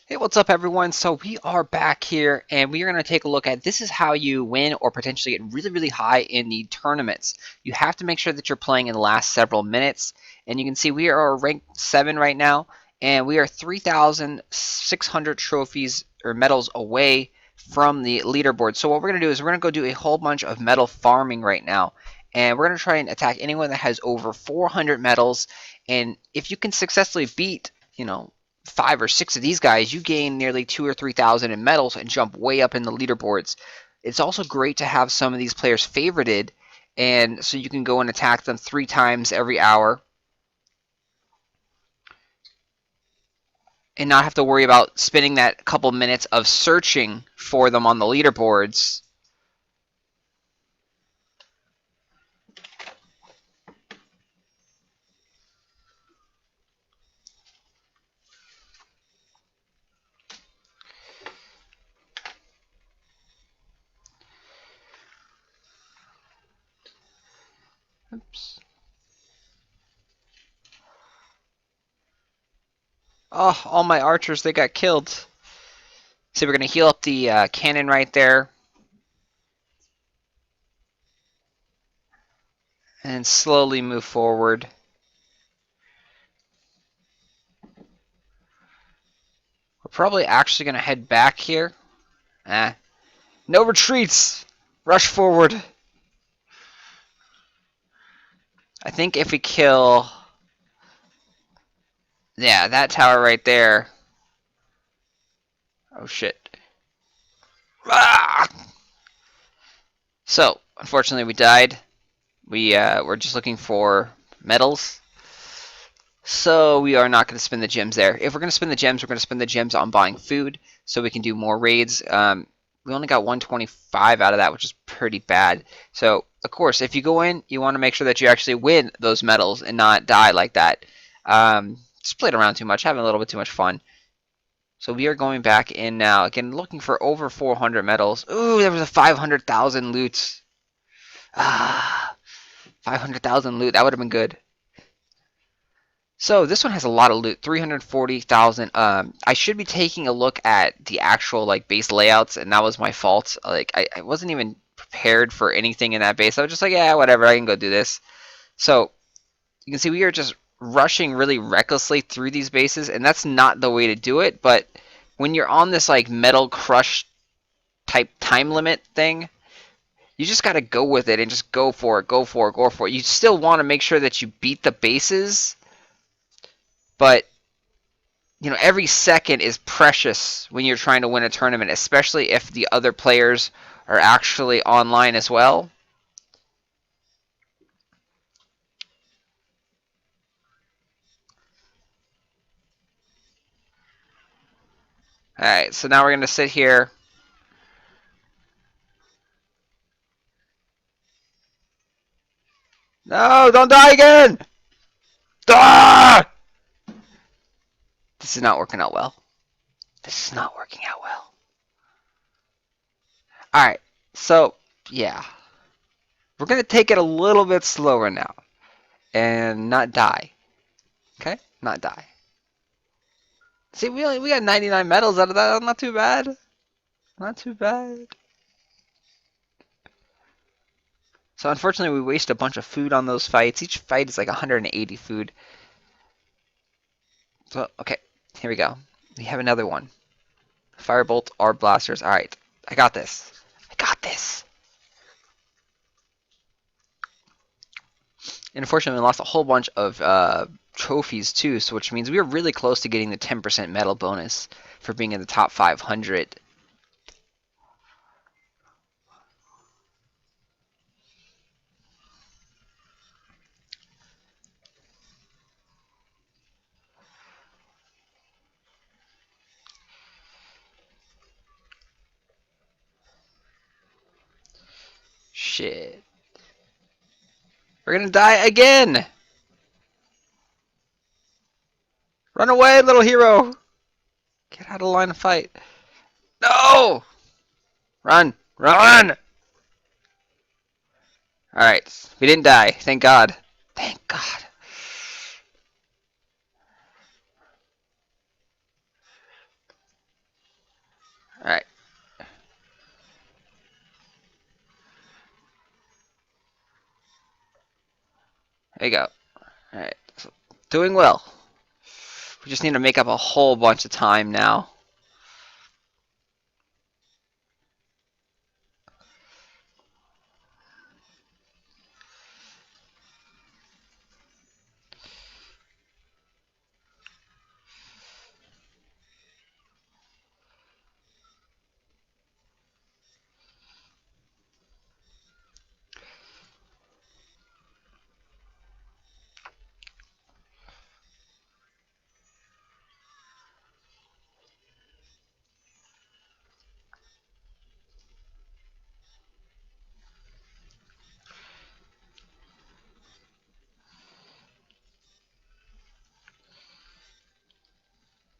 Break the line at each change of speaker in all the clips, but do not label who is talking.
Hey, what's up, everyone? So we are back here, and we are going to take a look at this is how you win or potentially get really, really high in the tournaments. You have to make sure that you're playing in the last several minutes, and you can see we are ranked 7 right now, and we are 3,600 trophies or medals away from the leaderboard. So what we're going to do is we're going to go do a whole bunch of medal farming right now, and we're going to try and attack anyone that has over 400 medals, and if you can successfully beat, 5 or 6 of these guys, you gain nearly 2 or 3,000 in medals and jump way up in the leaderboards. It's also great to have some of these players favorited, and so you can go and attack them 3 times every hour and not have to worry about spending that couple minutes of searching for them on the leaderboards. Oops. Oh, all my archers, they got killed. So we're going to heal up the cannon right there and slowly move forward. We're probably actually going to head back here. No retreats! Rush forward. I think if we kill... Yeah, that tower right there. Oh, shit. Ah! So, unfortunately, we died. We're just looking for medals. So, we are not going to spend the gems there. If we're going to spend the gems, we're going to spend the gems on buying food so we can do more raids. We only got 125 out of that, which is pretty bad. So, of course, if you go in, you want to make sure that you actually win those medals and not die like that. Just played around too much, having a little bit too much fun. So we are going back in now, again, looking for over 400 medals. Ooh, there was a 500,000 loot. Ah, 500,000 loot, that would have been good. So this one has a lot of loot, 340,000. I should be taking a look at the actual base layouts, and that was my fault. I wasn't even prepared for anything in that base. I was just like, yeah, whatever, I can go do this. So you can see we are just rushing really recklessly through these bases, and that's not the way to do it. But when you're on this metal crush type time limit thing, you just got to go with it and just go for it, go for it, go for it. You still want to make sure that you beat the bases, but every second is precious when you're trying to win a tournament, especially if the other players are actually online as well. Alright, so now we're going to sit here. No, don't die again! Ah! This is not working out well. This is not working out well. Alright, so, yeah. We're going to take it a little bit slower now. And not die. Okay? Not die. See, we got 99 medals out of that. Not too bad. Not too bad. So unfortunately, we waste a bunch of food on those fights. Each fight is like 180 food. So, okay. Here we go. We have another one. Firebolt, Orb Blasters. Alright. I got this. I got this. And unfortunately, we lost a whole bunch of trophies too, so which means we were really close to getting the 10% medal bonus for being in the top 500. Shit. We're gonna die again! Run away, little hero! Get out of line of fight. No! Run! Run! Alright, we didn't die. Thank God. Thank God. There you go. Alright. So, doing well. We just need to make up a whole bunch of time now.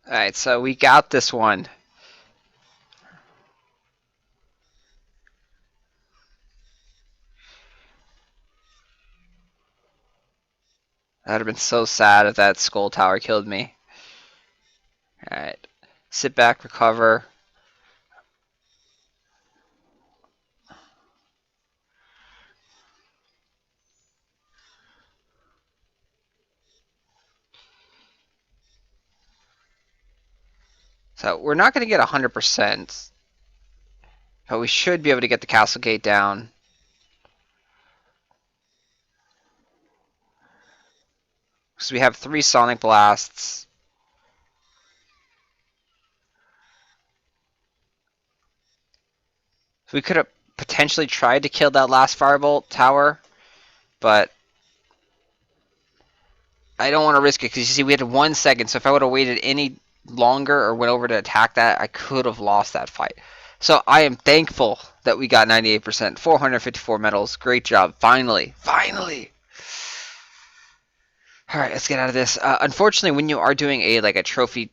Alright, so we got this one. That would have been so sad if that skull tower killed me. Alright. Sit back, recover. So we're not going to get 100%, but we should be able to get the castle gate down. So we have 3 sonic blasts. So we could have potentially tried to kill that last firebolt tower, but I don't want to risk it because you see we had 1 second, so if I would have waited any longer or went over to attack that, I could have lost that fight. So I am thankful that we got 98%, 454 medals. Great job. Finally. Finally. All right, let's get out of this. Unfortunately, when you are doing a trophy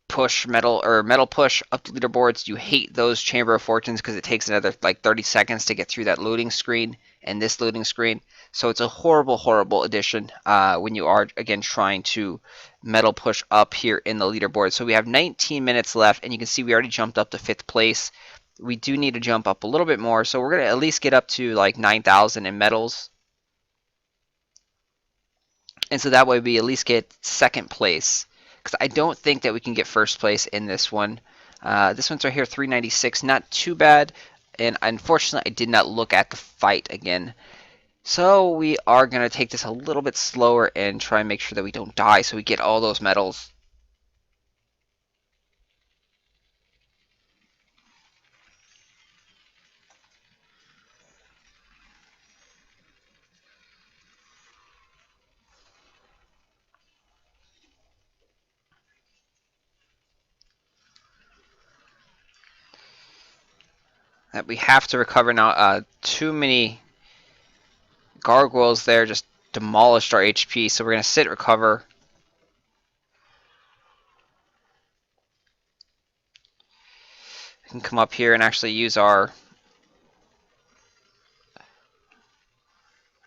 push medal push up the leaderboards, you hate those Chamber of Fortunes because it takes another like 30 seconds to get through that loading screen and this loading screen. So it's a horrible addition when you are again trying to medal push up here in the leaderboard. So we have 19 minutes left, and you can see we already jumped up to 5th place. We do need to jump up a little bit more, so we're gonna at least get up to like 9,000 in medals. And so that way we at least get 2nd place. Because I don't think that we can get 1st place in this one. This one's right here, 396. Not too bad. And unfortunately, I did not look at the fight again. So we are going to take this a little bit slower and try and make sure that we don't die so we get all those medals. We have to recover now. Too many gargoyles there just demolished our HP, so we're going to sit, recover. We can come up here and actually use our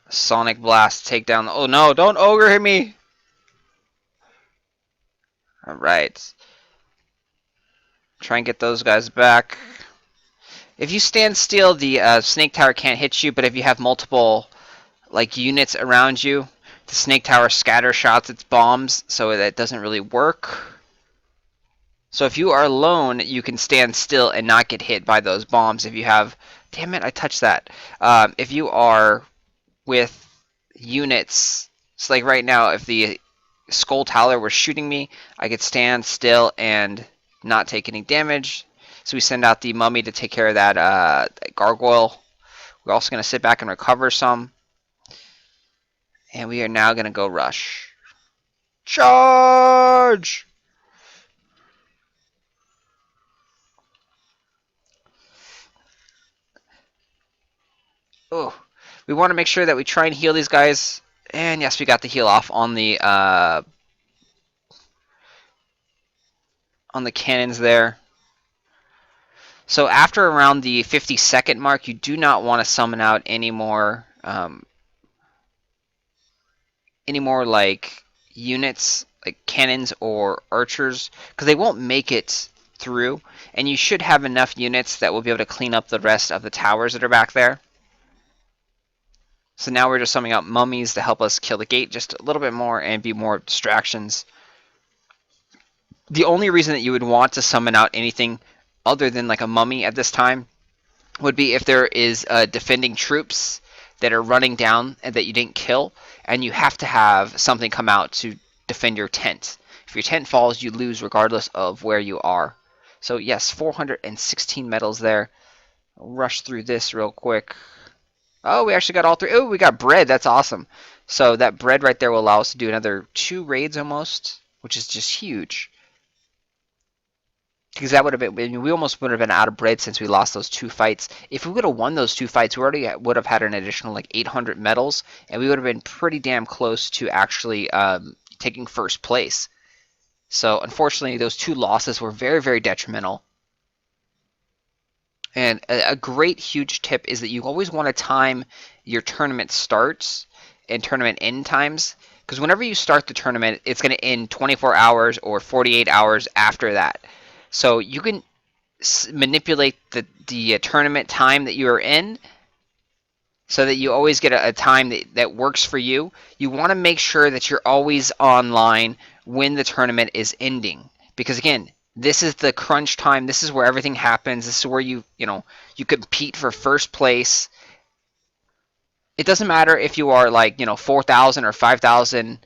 Sonic Blast to take down. Oh no, don't ogre hit me! Alright. Try and get those guys back. If you stand still, the snake tower can't hit you, but if you have multiple like units around you, the snake tower scatter shots its bombs, so that doesn't really work. So if you are alone, you can stand still and not get hit by those bombs. If you have, damn it, I touched that. If you are with units, so like right now, if the skull tower were shooting me, I could stand still and not take any damage. So we send out the mummy to take care of that gargoyle. We're also going to sit back and recover some. And we are now going to go rush. Charge! Oh, we want to make sure that we try and heal these guys. And yes, we got the heal off on the cannons there. So after around the 50-second mark, you do not want to summon out any more like units, like cannons or archers, because they won't make it through. And you should have enough units that will be able to clean up the rest of the towers that are back there. So now we're just summing up mummies to help us kill the gate just a little bit more and be more distractions. The only reason that you would want to summon out anything other than like a mummy at this time would be if there is defending troops that are running down and that you didn't kill, and you have to have something come out to defend your tent. If your tent falls, you lose regardless of where you are. So yes, 416 medals there. I'll rush through this real quick. Oh, we actually got all three. Oh, we got bread. That's awesome. So that bread right there will allow us to do another 2 raids almost, which is just huge. Because that would have been, I mean, we almost would have been out of bread since we lost those 2 fights. If we would have won those 2 fights, we already would have had an additional like 800 medals, and we would have been pretty damn close to actually taking first place. So unfortunately, those 2 losses were very, very detrimental. And a great huge tip is that you always want to time your tournament starts and tournament end times, because whenever you start the tournament, it's going to end 24 hours or 48 hours after that. So you can manipulate the tournament time that you are in so that you always get a time that works for you. You want to make sure that you're always online when the tournament is ending, because again, this is the crunch time. This is where everything happens. This is where you compete for first place. It doesn't matter if you are like 4,000 or 5,000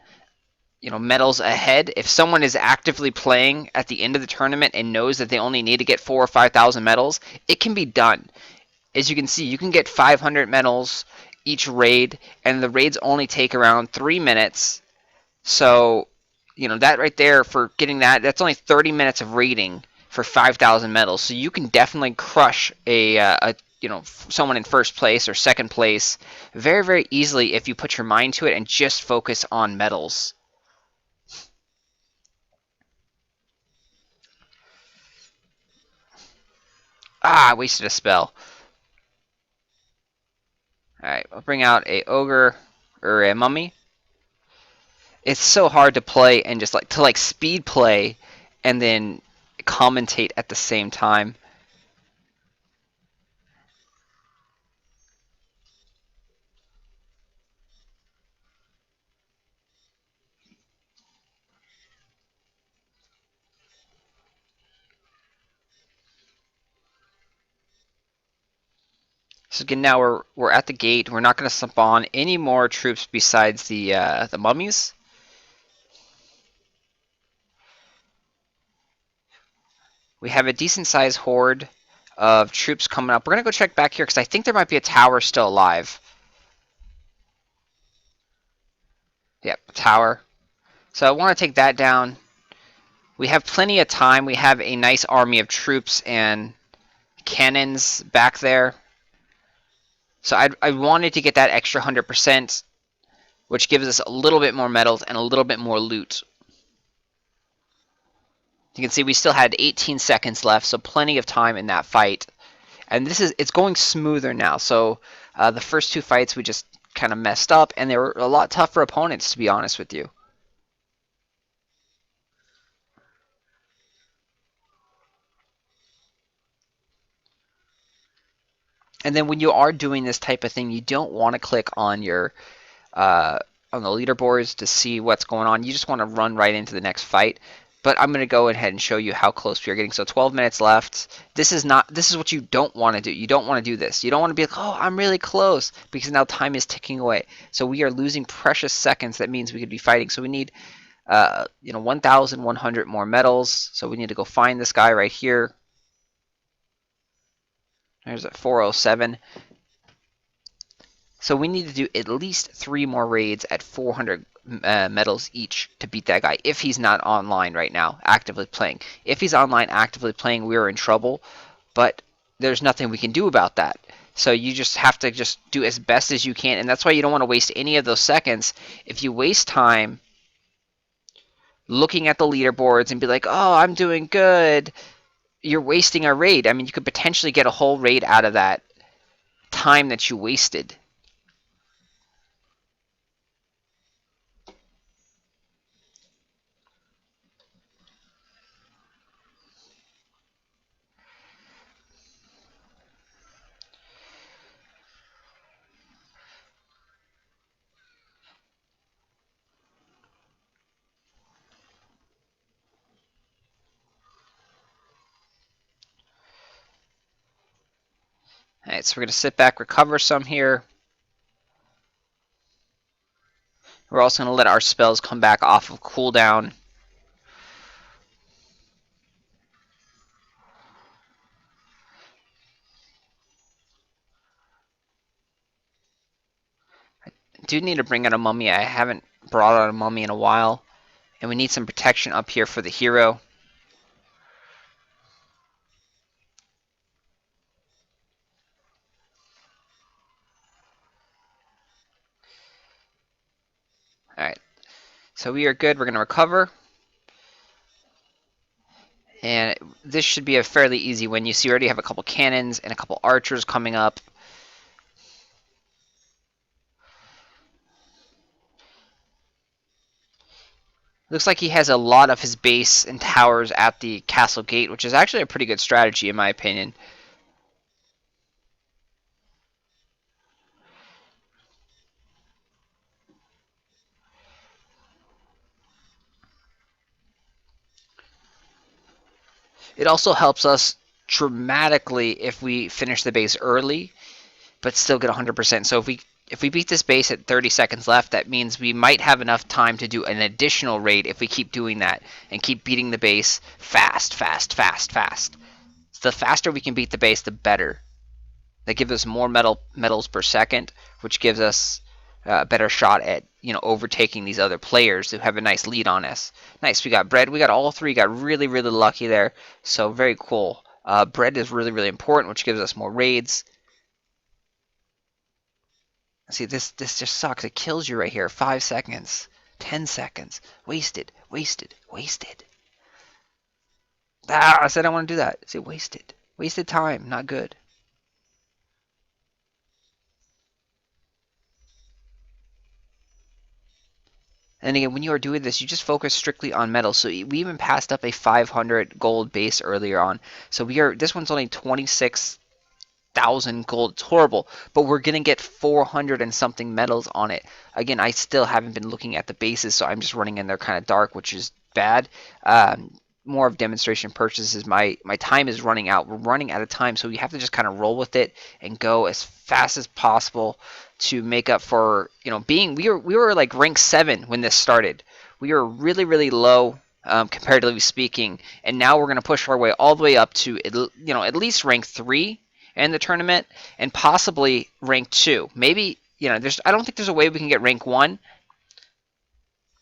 medals ahead. If someone is actively playing at the end of the tournament and knows that they only need to get 4 or 5,000 medals, it can be done. As you can see, you can get 500 medals each raid, and the raids only take around 3 minutes. So, that right there, for getting that's only 30 minutes of raiding for 5,000 medals. So you can definitely crush someone in first place or second place very, very easily if you put your mind to it and just focus on medals. Ah, I wasted a spell. Alright, I'll bring out a ogre or a mummy. It's so hard to play and just like speed play and then commentate at the same time. So again, now we're at the gate. We're not going to spawn any more troops besides the mummies. We have a decent sized horde of troops coming up. We're going to go check back here because I think there might be a tower still alive. Yep, tower. So I want to take that down. We have plenty of time. We have a nice army of troops and cannons back there. So I wanted to get that extra 100%, which gives us a little bit more medals and a little bit more loot. You can see we still had 18 seconds left, so plenty of time in that fight. And it's going smoother now. So the first 2 fights we just kind of messed up, and they were a lot tougher opponents, to be honest with you. And then when you are doing this type of thing, you don't want to click on your on the leaderboards to see what's going on. You just want to run right into the next fight. But I'm going to go ahead and show you how close we are getting. So 12 minutes left. This is what you don't want to do. You don't want to do this. You don't want to be like, oh, I'm really close, because now time is ticking away. So we are losing precious seconds. That means we could be fighting. So we need 1,100 more medals. So we need to go find this guy right here. There's a 407. So we need to do at least 3 more raids at 400 medals each to beat that guy, if he's not online right now, actively playing. If he's online actively playing, we're in trouble, but there's nothing we can do about that. So you just have to just do as best as you can, and that's why you don't want to waste any of those seconds. If you waste time looking at the leaderboards and be like, oh, I'm doing good, you're wasting a raid. I mean, you could potentially get a whole raid out of that time that you wasted. Alright, so we're going to sit back, recover some here. We're also going to let our spells come back off of cooldown. I do need to bring out a mummy. I haven't brought out a mummy in a while. And we need some protection up here for the hero. Alright, so we are good. We're going to recover. And this should be a fairly easy win. You see, we already have a couple cannons and a couple archers coming up. Looks like he has a lot of his base and towers at the castle gate, which is actually a pretty good strategy in my opinion. It also helps us dramatically if we finish the base early, but still get 100%. So if we beat this base at 30 seconds left, that means we might have enough time to do an additional raid if we keep doing that and keep beating the base fast, fast, fast, fast. So the faster we can beat the base, the better. That gives us more metals per second, which gives us a better shot at overtaking these other players who have a nice lead on us. Nice, we got bread. We got all three. Got really, really lucky there. So very cool. Bread is really, really important, which gives us more raids. See, this just sucks. It kills you right here. 5 seconds, 10 seconds, wasted, wasted, wasted. Ah, I said I want to do that. See, wasted time. Not good. And again, when you are doing this, you just focus strictly on metal. So we even passed up a 500 gold base earlier on. So this one's only 26,000 gold. It's horrible, but we're gonna get 400 and something metals on it. Again, I still haven't been looking at the bases, so I'm just running in there kind of dark, which is bad. More of demonstration purchases. My time is running out. We're running out of time, so we have to just kind of roll with it and go as fast as possible to make up for being we were like rank 7 when this started. We were really, really low, comparatively speaking, and now we're going to push our way all the way up to at least rank 3 in the tournament, and possibly rank 2. Maybe I don't think there's a way we can get rank 1,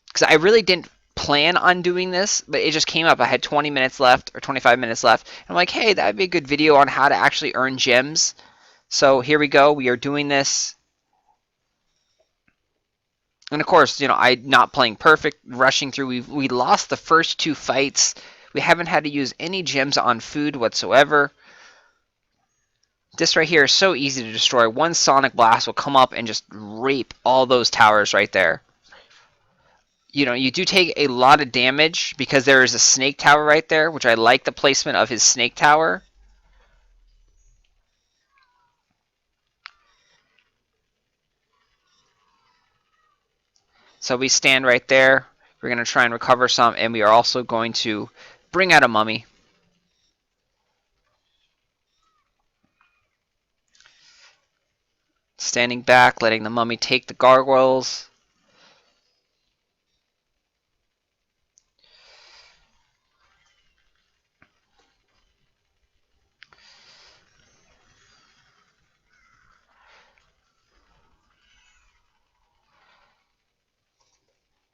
because I really didn't plan on doing this, but it just came up. I had 20 minutes left or 25 minutes left. I'm like, hey, that'd be a good video on how to actually earn gems. So here we go. We are doing this. And of course, I'm not playing perfect, rushing through. We lost the first 2 fights. We haven't had to use any gems on food whatsoever. This right here is so easy to destroy. One Sonic Blast will come up and just rape all those towers right there. You do take a lot of damage because there is a snake tower right there, which I like the placement of his snake tower. So we stand right there. We're going to try and recover some, and we are also going to bring out a mummy. Standing back, letting the mummy take the gargoyles.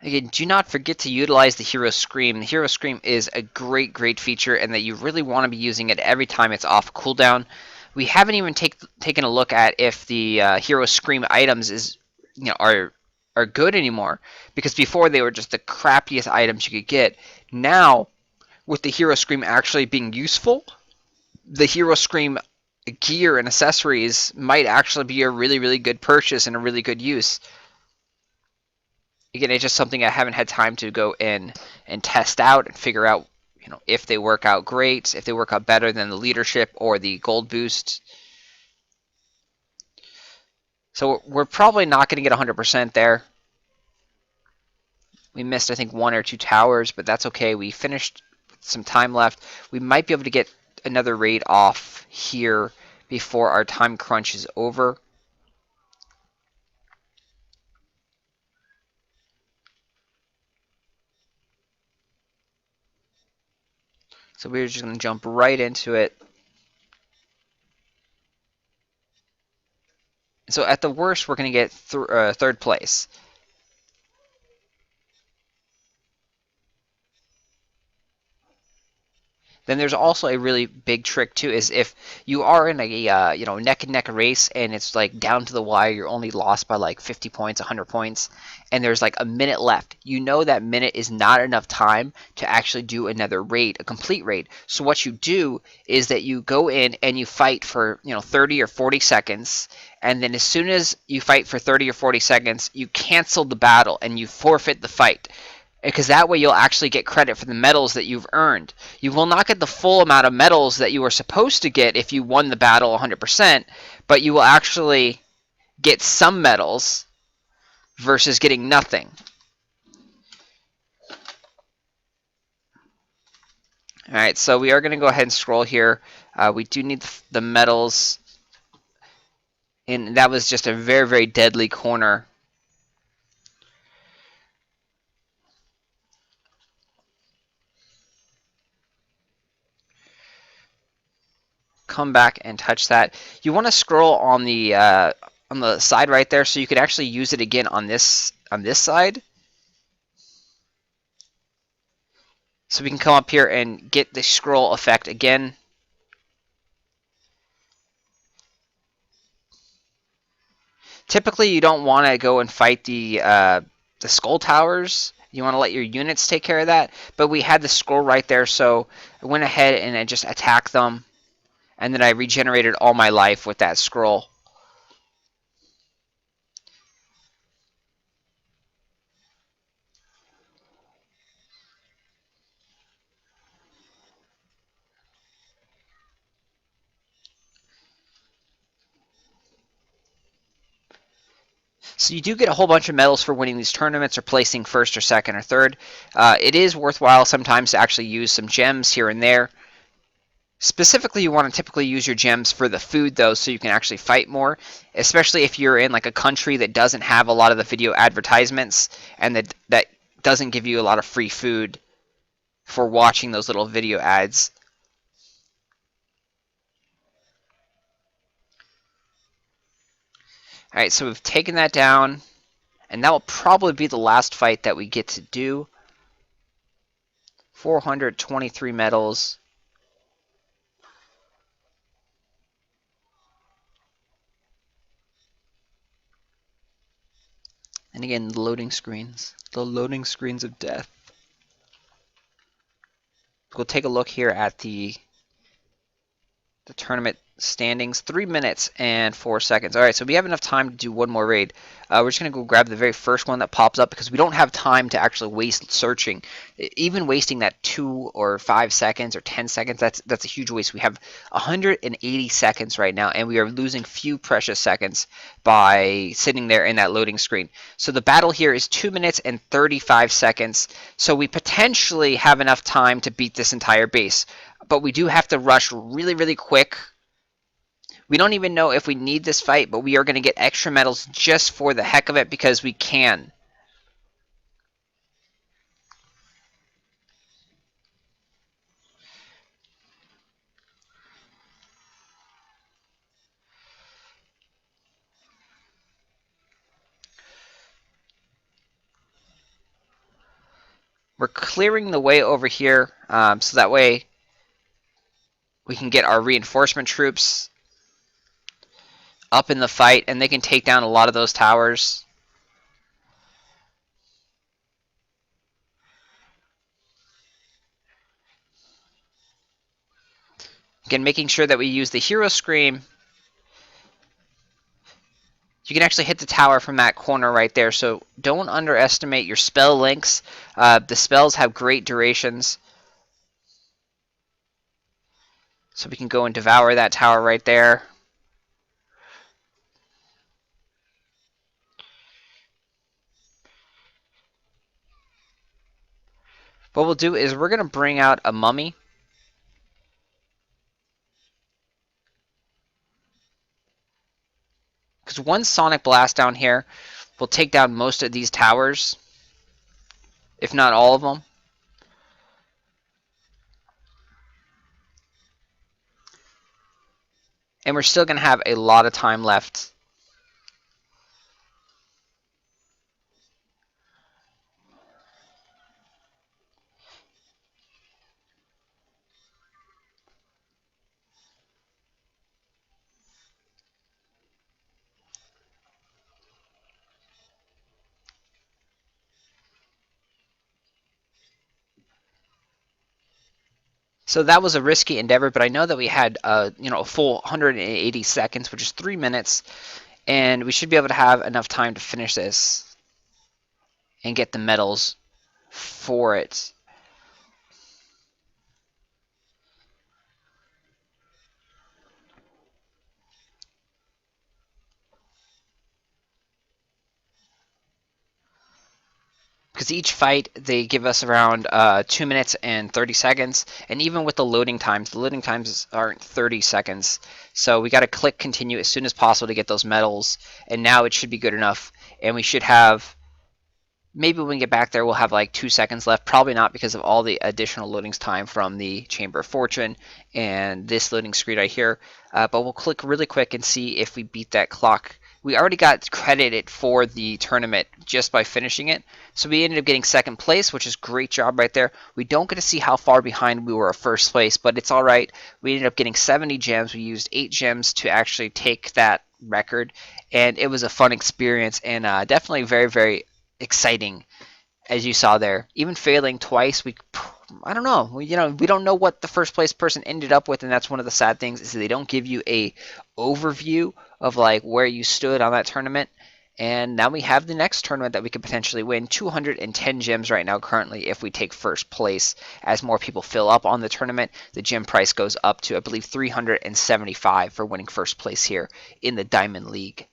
Again, do not forget to utilize the Hero Scream. The Hero Scream is a great, great feature, and that you really want to be using it every time it's off cooldown. We haven't even taken a look at if the Hero Scream items are good anymore, because before they were just the crappiest items you could get. Now, with the Hero Scream actually being useful, the Hero Scream gear and accessories might actually be a really, really good purchase and a really good use. Again, it's just something I haven't had time to go in and test out and figure out, if they work out great, if they work out better than the leadership or the gold boost. So we're probably not going to get 100% there. We missed, I think, 1 or 2 towers, but that's okay. We finished with some time left. We might be able to get another raid off here, before our time crunch is over. So we're just going to jump right into it. So at the worst, we're going to get third place. Then there's also a really big trick too, is if you are in a neck and neck race and it's like down to the wire, you're only lost by like 50 points, 100 points, and there's like a minute left. You know that minute is not enough time to actually do another raid, a complete raid. So what you do is that you go in and you fight for 30 or 40 seconds, and then as soon as you fight for 30 or 40 seconds, you cancel the battle and you forfeit the fight, because that way you'll actually get credit for the medals that you've earned. You will not get the full amount of medals that you were supposed to get if you won the battle 100%, but you will actually get some medals versus getting nothing. Alright, so we are going to go ahead and scroll here. We do need the medals, and that was just a very, very deadly corner. Come back and touch that. You want to scroll on the side right there, so you could actually use it again on this side. So we can come up here and get the scroll effect again. Typically, you don't want to go and fight the skull towers. You want to let your units take care of that. But we had the scroll right there, so I went ahead and I just attacked them, and then I regenerated all my life with that scroll. So you do get a whole bunch of medals for winning these tournaments or placing first or second or third. It is worthwhile sometimes to actually use some gems here and there. Specifically, you want to typically use your gems for the food, though, so you can actually fight more, especially if you're in like a country that doesn't have a lot of the video advertisements and that doesn't give you a lot of free food for watching those little video ads. Alright, so we've taken that down, and that will probably be the last fight that we get to do. 423 medals. And again, the loading screens. The loading screens of death. We'll take a look here at the tournament standings. 3 minutes and 4 seconds. Alright, so we have enough time to do one more raid. We're just going to go grab the very first one that pops up, because we don't have time to actually waste searching. Even wasting that 2 or 5 seconds or 10 seconds, that's a huge waste. We have 180 seconds right now, and we are losing few precious seconds by sitting there in that loading screen. So the battle here is 2 minutes and 35 seconds, so we potentially have enough time to beat this entire base. But we do have to rush really, really quick. We don't even know if we need this fight, but we are going to get extra medals just for the heck of it, because we can. We're clearing the way over here, so that way we can get our reinforcement troops up in the fight, and they can take down a lot of those towers. Again, making sure that we use the hero scream. You can actually hit the tower from that corner right there, so don't underestimate your spell links. The spells have great durations. So we can go and devour that tower right there. What we'll do is we're going to bring out a mummy. Just one sonic blast down here will take down most of these towers, if not all of them. And we're still going to have a lot of time left. So that was a risky endeavor, but I know that we had a full 180 seconds, which is 3 minutes, and we should be able to have enough time to finish this and get the medals for it. Because each fight they give us around 2 minutes and 30 seconds, and even with the loading times aren't 30 seconds, so we got to click continue as soon as possible to get those medals, and now it should be good enough, and we should have, maybe when we get back there we'll have like 2 seconds left, probably not because of all the additional loading time from the Chamber of Fortune and this loading screen right here, but we'll click really quick and see if we beat that clock. We already got credited for the tournament just by finishing it, so we ended up getting second place, which is great job right there. We don't get to see how far behind we were at first place, but it's all right. We ended up getting 70 gems. We used 8 gems to actually take that record, and it was a fun experience, and definitely very, very exciting, as you saw there. Even failing twice, I don't know. We don't know what the first place person ended up with, and that's one of the sad things is they don't give you a overview of like where you stood on that tournament. And now we have the next tournament that we could potentially win. 210 gems right now currently if we take first place. As more people fill up on the tournament, the gem price goes up to, I believe, 375 for winning first place here in the Diamond League.